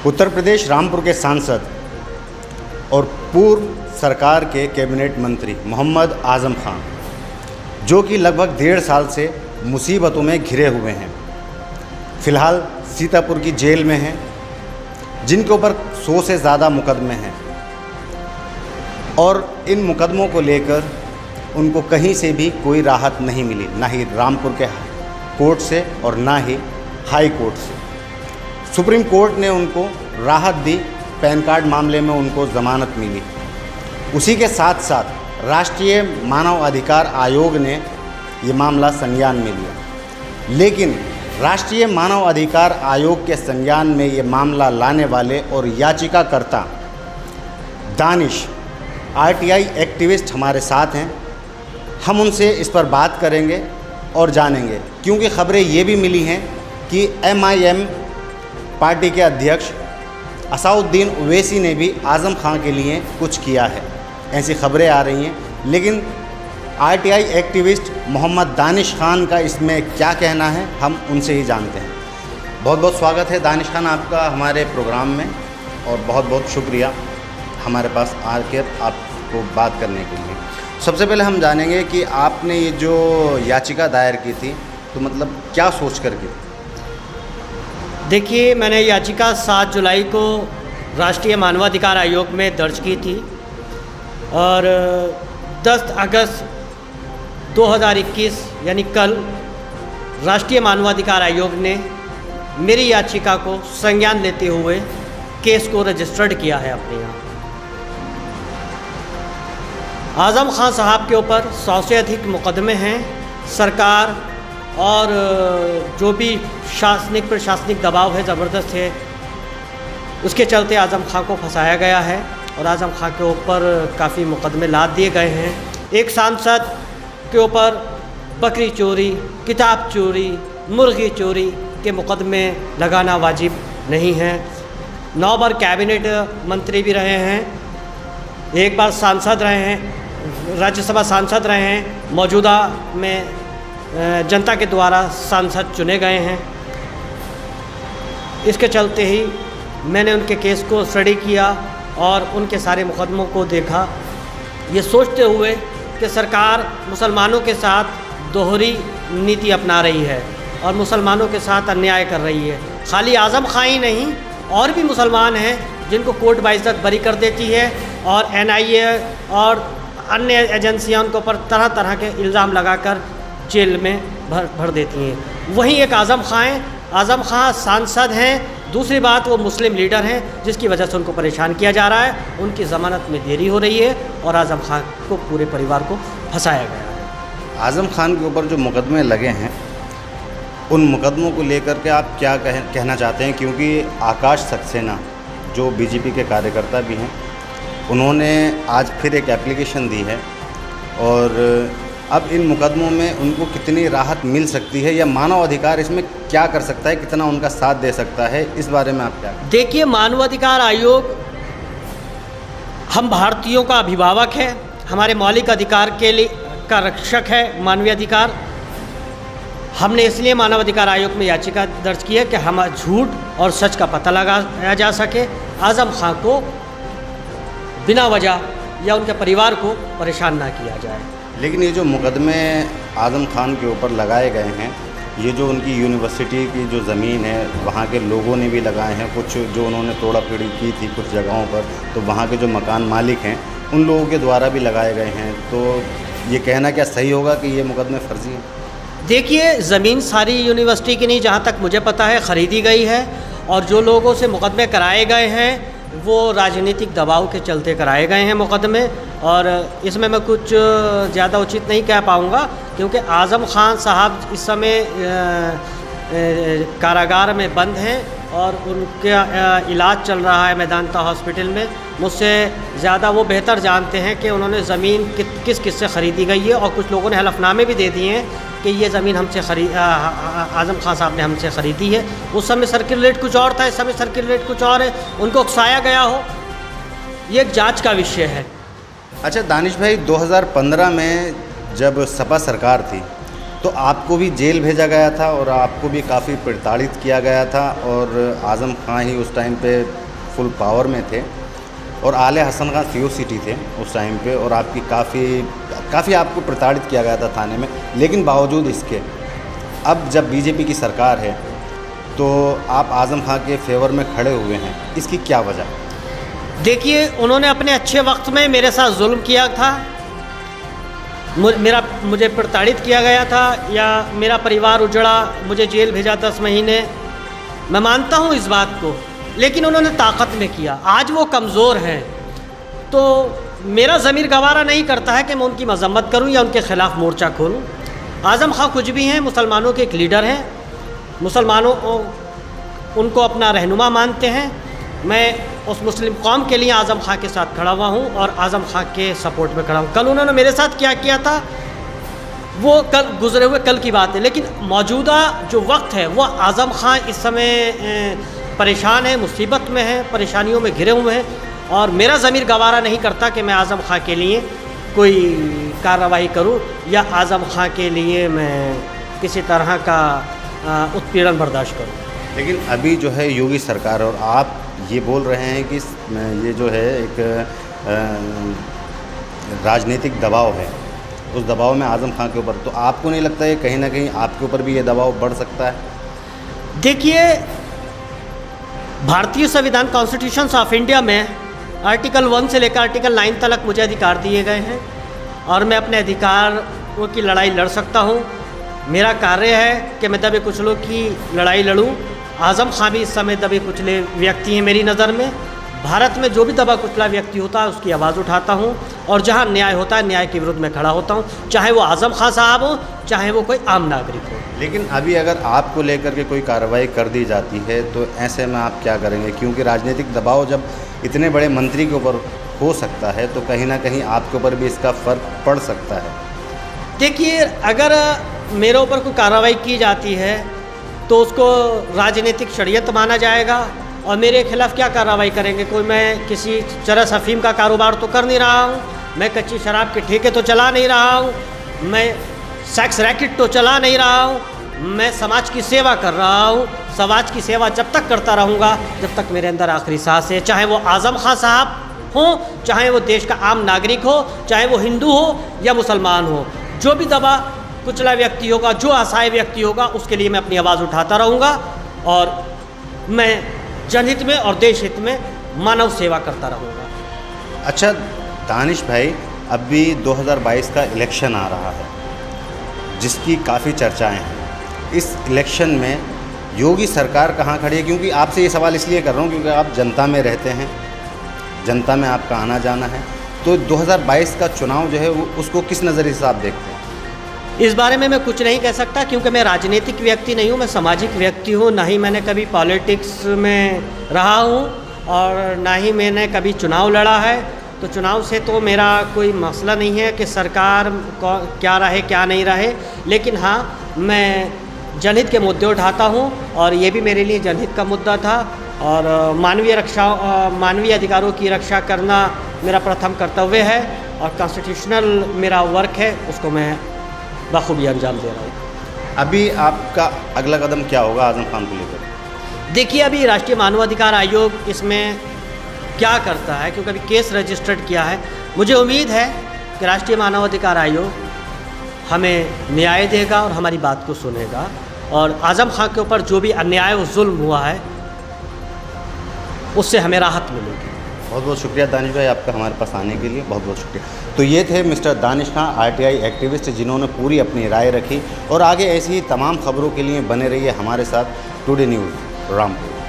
उत्तर प्रदेश रामपुर के सांसद और पूर्व सरकार के कैबिनेट मंत्री मोहम्मद आज़म खान, जो कि लगभग 1.5 साल से मुसीबतों में घिरे हुए हैं, फ़िलहाल सीतापुर की जेल में हैं, जिनके ऊपर 100 से ज़्यादा मुकदमे हैं और इन मुकदमों को लेकर उनको कहीं से भी कोई राहत नहीं मिली, ना ही रामपुर के कोर्ट से और ना ही हाई कोर्ट से। सुप्रीम कोर्ट ने उनको राहत दी, पैन कार्ड मामले में उनको ज़मानत मिली। उसी के साथ साथ राष्ट्रीय मानव अधिकार आयोग ने ये मामला संज्ञान में लिया, लेकिन राष्ट्रीय मानव अधिकार आयोग के संज्ञान में ये मामला लाने वाले और याचिकाकर्ता दानिश आरटीआई एक्टिविस्ट हमारे साथ हैं। हम उनसे इस पर बात करेंगे और जानेंगे, क्योंकि ख़बरें ये भी मिली हैं कि MIM पार्टी के अध्यक्ष असाउद्दीन ओवैसी ने भी आज़म खान के लिए कुछ किया है, ऐसी ख़बरें आ रही हैं। लेकिन RTI एक्टिविस्ट मोहम्मद दानिश खान का इसमें क्या कहना है, हम उनसे ही जानते हैं। बहुत बहुत स्वागत है दानिश खान आपका हमारे प्रोग्राम में, और बहुत बहुत शुक्रिया हमारे पास आकर आपको बात करने के लिए। सबसे पहले हम जानेंगे कि आपने ये जो याचिका दायर की थी, तो मतलब क्या सोच कर की? देखिए, मैंने याचिका 7 जुलाई को राष्ट्रीय मानवाधिकार आयोग में दर्ज की थी और 10 अगस्त 2021 यानी कल राष्ट्रीय मानवाधिकार आयोग ने मेरी याचिका को संज्ञान लेते हुए केस को रजिस्टर्ड किया है अपने यहाँ। आज़म खान साहब के ऊपर 100 से अधिक मुकदमे हैं। सरकार और जो भी प्रशासनिक दबाव है, ज़बरदस्त है, उसके चलते आज़म खान को फंसाया गया है और आज़म खान के ऊपर काफ़ी मुकदमे लाद दिए गए हैं। एक सांसद के ऊपर बकरी चोरी, किताब चोरी, मुर्गी चोरी के मुकदमे लगाना वाजिब नहीं है। 9 बार कैबिनेट मंत्री भी रहे हैं, 1 बार सांसद रहे हैं, राज्यसभा सांसद रहे हैं, मौजूदा में जनता के द्वारा सांसद चुने गए हैं। इसके चलते ही मैंने उनके केस को स्टडी किया और उनके सारे मुकदमों को देखा, ये सोचते हुए कि सरकार मुसलमानों के साथ दोहरी नीति अपना रही है और मुसलमानों के साथ अन्याय कर रही है। खाली आज़म खान ही नहीं, और भी मुसलमान हैं जिनको कोर्ट बाइज्जत बरी कर देती है और NIA और अन्य एजेंसियां उनके ऊपर तरह तरह के इल्ज़ाम लगाकर जेल में भर देती हैं। वहीं एक आज़म खान है, आज़म खान सांसद हैं, दूसरी बात वो मुस्लिम लीडर हैं, जिसकी वजह से उनको परेशान किया जा रहा है। उनकी ज़मानत में देरी हो रही है और आज़म खान को, पूरे परिवार को फंसाया गया है। आज़म खान के ऊपर जो मुकदमे लगे हैं, उन मुकदमों को लेकर के आप क्या कहना चाहते हैं? क्योंकि आकाश सक्सेना जो BJP के कार्यकर्ता भी हैं, उन्होंने आज फिर एक एप्लीकेशन दी है और अब इन मुकदमों में उनको कितनी राहत मिल सकती है या मानव अधिकार इसमें क्या कर सकता है, कितना उनका साथ दे सकता है, इस बारे में आप क्या? देखिए, मानवाधिकार आयोग हम भारतीयों का अभिभावक है, हमारे मौलिक अधिकार के लिए का रक्षक है। मानवीय अधिकार हमने इसलिए मानवाधिकार आयोग में याचिका दर्ज की है कि हम झूठ और सच का पता लगाया जा सके, आज़म खान को बिना वजह या उनके परिवार को परेशान ना किया जाए। लेकिन ये जो मुकदमे आज़म खान के ऊपर लगाए गए हैं, ये जो उनकी यूनिवर्सिटी की जो ज़मीन है, वहाँ के लोगों ने भी लगाए हैं, कुछ जो उन्होंने तोड़ा फोड़ी की थी कुछ जगहों पर, तो वहाँ के जो मकान मालिक हैं उन लोगों के द्वारा भी लगाए गए हैं। तो ये कहना क्या सही होगा कि ये मुकदमे फ़र्ज़ी हैं? देखिए, ज़मीन सारी यूनिवर्सिटी की नहीं, जहाँ तक मुझे पता है ख़रीदी गई है, और जो लोगों से मुकदमे कराए गए हैं वो राजनीतिक दबाव के चलते कराए गए हैं मुकदमे। और इसमें मैं कुछ ज़्यादा उचित नहीं कह पाऊँगा, क्योंकि आज़म खान साहब इस समय कारागार में बंद हैं और उनका इलाज चल रहा है मेदांता हॉस्पिटल में। मुझसे ज़्यादा वो बेहतर जानते हैं कि उन्होंने ज़मीन किस किस से ख़रीदी गई है, और कुछ लोगों ने हलफनामे भी दे दिए हैं कि ये ज़मीन हमसे आज़म खान साहब ने हमसे ख़रीदी है। उस समय सर्किल रेट कुछ और था, इस समय सर्किल रेट कुछ और है, उनको उकसाया गया हो, ये एक जांच का विषय है। अच्छा दानिश भाई, 2015 में जब सपा सरकार थी तो आपको भी जेल भेजा गया था और आपको भी काफ़ी प्रताड़ित किया गया था, और आज़म खां ही उस टाइम पे फुल पावर में थे और आले हसन खां CO सिटी थे उस टाइम पे, और आपकी काफ़ी आपको प्रताड़ित किया गया था थाने में। लेकिन बावजूद इसके अब जब बीजेपी की सरकार है तो आप आज़म खां के फेवर में खड़े हुए हैं, इसकी क्या वजह? देखिए, उन्होंने अपने अच्छे वक्त में मेरे साथ जुल्म किया था, मुझे प्रताड़ित किया गया था, या मेरा परिवार उजड़ा, मुझे जेल भेजा 10 महीने। मैं मानता हूँ इस बात को, लेकिन उन्होंने ताकत में किया। आज वो कमज़ोर हैं तो मेरा ज़मीर गवारा नहीं करता है कि मैं उनकी मजम्मत करूँ या उनके ख़िलाफ़ मोर्चा खोलूँ। आज़म खां कुछ भी हैं, मुसलमानों के एक लीडर हैं, मुसलमानों उनको अपना रहनुमा मानते हैं। मैं उस मुस्लिम कौम के लिए आज़म खां के साथ खड़ा हुआ हूँ और आज़म खां के सपोर्ट में खड़ा हूँ। कल उन्होंने मेरे साथ क्या किया था वो कल गुजरे हुए कल की बात है, लेकिन मौजूदा जो वक्त है वो आज़म खां इस समय परेशान है, मुसीबत में है, परेशानियों में घिरे हुए हैं, और मेरा ज़मीर गवारा नहीं करता कि मैं आज़म खां के लिए कोई कार्रवाई करूं या आज़म खां के लिए मैं किसी तरह का उत्पीड़न बर्दाश्त करूं। लेकिन अभी जो है योगी सरकार और आप ये बोल रहे हैं कि ये जो है एक राजनीतिक दबाव है, उस दबाव में आज़म खां के ऊपर, तो आपको नहीं लगता है कहीं ना कहीं आपके ऊपर भी ये दबाव बढ़ सकता है? देखिए, भारतीय संविधान कॉन्स्टिट्यूशन ऑफ इंडिया में आर्टिकल 1 से लेकर आर्टिकल 9 तक मुझे अधिकार दिए गए हैं और मैं अपने अधिकारों की लड़ाई लड़ सकता हूं। मेरा कार्य है कि मैं दबे कुचलों की लड़ाई लड़ूं। आज़म खां भी इस समय दबे कुचले व्यक्ति हैं मेरी नज़र में। भारत में जो भी दबा कुचला व्यक्ति होता है उसकी आवाज़ उठाता हूं, और जहां न्याय होता है न्याय के विरुद्ध में खड़ा होता हूं, चाहे वो आज़म खां साहब हो, चाहे वो कोई आम नागरिक हो। लेकिन अभी अगर आपको लेकर के कोई कार्रवाई कर दी जाती है तो ऐसे में आप क्या करेंगे? क्योंकि राजनीतिक दबाव जब इतने बड़े मंत्री के ऊपर हो सकता है तो कहीं ना कहीं आपके ऊपर भी इसका फ़र्क पड़ सकता है। देखिए, अगर मेरे ऊपर कोई कार्रवाई की जाती है तो उसको राजनीतिक षड्यंत्र माना जाएगा, और मेरे खिलाफ़ क्या कार्रवाई करेंगे? कोई मैं किसी चरस अफीम का कारोबार तो कर नहीं रहा हूँ, मैं कच्ची शराब के ठेके तो चला नहीं रहा हूँ, मैं सेक्स रैकेट तो चला नहीं रहा हूँ, मैं समाज की सेवा कर रहा हूँ। समाज की सेवा जब तक करता रहूँगा जब तक मेरे अंदर आखिरी सांस है, चाहे वो आज़म खां साहब हो, चाहे वो देश का आम नागरिक हो, चाहे वो हिंदू हो या मुसलमान हो। जो भी दबा कुचला व्यक्ति होगा, जो असहाय व्यक्ति होगा, उसके लिए मैं अपनी आवाज़ उठाता रहूँगा, और मैं जनहित में और देश हित में मानव सेवा करता रहूँगा। अच्छा दानिश भाई, अभी 2022 का इलेक्शन आ रहा है जिसकी काफ़ी चर्चाएं हैं। इस इलेक्शन में योगी सरकार कहाँ खड़ी है? क्योंकि आपसे ये सवाल इसलिए कर रहा हूँ क्योंकि आप जनता में रहते हैं, जनता में आपका आना जाना है, तो 2022 का चुनाव जो है वो उसको किस नज़रिए से आप देखते हैं? इस बारे में मैं कुछ नहीं कह सकता, क्योंकि मैं राजनीतिक व्यक्ति नहीं हूँ, मैं सामाजिक व्यक्ति हूँ। ना ही मैंने कभी पॉलिटिक्स में रहा हूँ और ना ही मैंने कभी चुनाव लड़ा है, तो चुनाव से तो मेरा कोई मसला नहीं है कि सरकार क्या रहे क्या नहीं रहे। लेकिन हाँ, मैं जनहित के मुद्दे उठाता हूँ और ये भी मेरे लिए जनहित का मुद्दा था, और मानवीय अधिकारों की रक्षा करना मेरा प्रथम कर्तव्य है, और कॉन्स्टिट्यूशनल मेरा वर्क है, उसको मैं बखूबी अंजाम दे रहा हूँ। अभी आपका अगला कदम क्या होगा आज़म खान को लेकर? देखिए, अभी राष्ट्रीय मानवाधिकार आयोग इसमें क्या करता है, क्योंकि अभी केस रजिस्टर्ड किया है। मुझे उम्मीद है कि राष्ट्रीय मानवाधिकार आयोग हमें न्याय देगा और हमारी बात को सुनेगा, और आज़म खान के ऊपर जो भी अन्याय और जुल्म हुआ है उससे हमें राहत मिलेगी। बहुत बहुत शुक्रिया दानिश भाई आपका हमारे पास आने के लिए, बहुत बहुत शुक्रिया। तो ये थे मिस्टर दानिश खां, RTI एक्टिविस्ट, जिन्होंने पूरी अपनी राय रखी, और आगे ऐसी ही तमाम खबरों के लिए बने रहिए हमारे साथ। Today news Rampur.